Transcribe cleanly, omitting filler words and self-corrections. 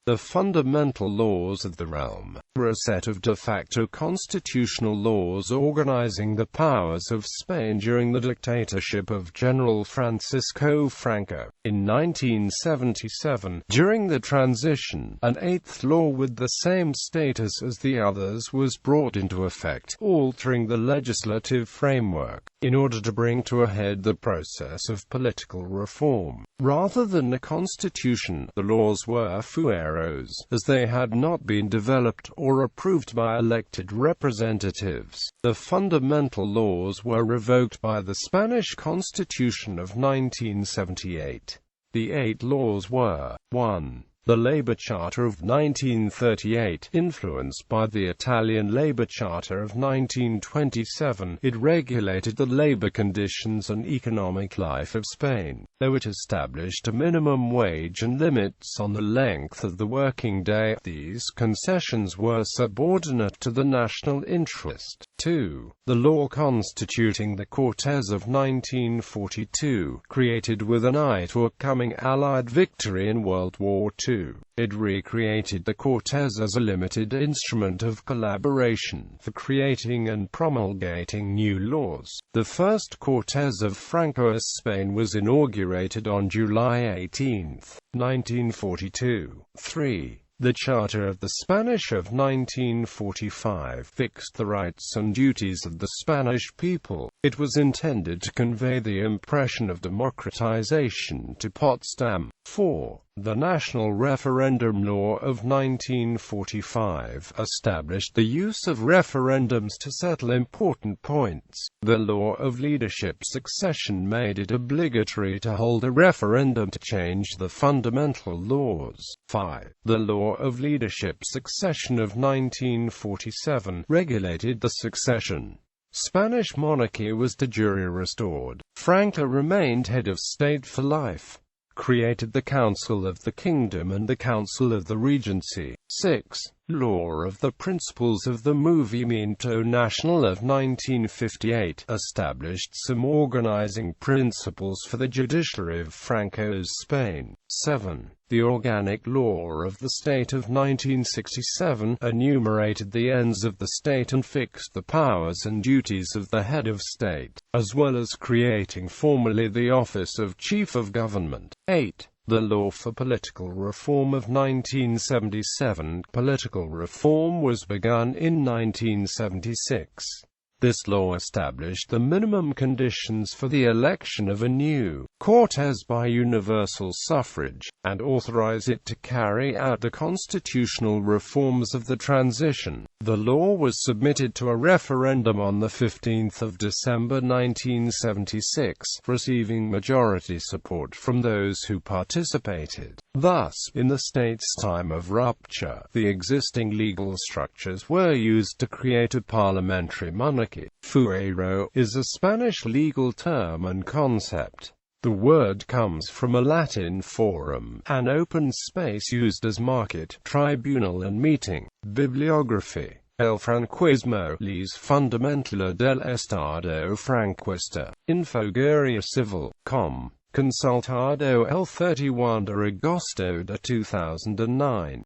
The fundamental laws of the realm were a set of de facto constitutional laws organizing the powers of Spain during the dictatorship of General Francisco Franco. In 1977, during the transition, an eighth law with the same status as the others was brought into effect, altering the legislative framework, in order to bring to a head the process of political reform. Rather than a constitution, the laws were fueros, as they had not been developed or approved by elected representatives. The fundamental laws were revoked by the Spanish Constitution of 1978. The 8 laws were: 1. The Labour Charter of 1938, influenced by the Italian Labour Charter of 1927, it regulated the labour conditions and economic life of Spain, though it established a minimum wage and limits on the length of the working day. These concessions were subordinate to the national interest. 2. The law constituting the Cortes of 1942, created with an eye to a coming Allied victory in World War II. It recreated the Cortes as a limited instrument of collaboration for creating and promulgating new laws. The first Cortes of Francoist Spain was inaugurated on July 18, 1942. 3. The Charter of the Spanish of 1945 fixed the rights and duties of the Spanish people. It was intended to convey the impression of democratization to Potsdam. 4. The National Referendum Law of 1945 established the use of referendums to settle important points. The Law of Leadership Succession made it obligatory to hold a referendum to change the fundamental laws. 5. The Law of Leadership Succession of 1947 regulated the succession. Spanish monarchy was de jure restored. Franco remained head of state for life. Created the Council of the Kingdom and the Council of the Regency. 6. Law of the Principles of the Movimiento Nacional of 1958 established some organizing principles for the judiciary of Franco's Spain. 7. The Organic Law of the State of 1967 enumerated the ends of the state and fixed the powers and duties of the head of state, as well as creating formally the office of Chief of Government. 8. The Law for Political Reform of 1977. Political reform was begun in 1976. This law established the minimum conditions for the election of a new Cortes by universal suffrage, and authorized it to carry out the constitutional reforms of the transition. The law was submitted to a referendum on 15 December 1976, receiving majority support from those who participated. Thus, in the state's time of rupture, the existing legal structures were used to create a parliamentary monarchy. Fuero is a Spanish legal term and concept. The word comes from a Latin forum, an open space used as market, tribunal and meeting. Bibliography. El franquismo, les fundamentales del Estado franquista. Infoguerra Civil. Com. Consultado el 31 de agosto de 2009.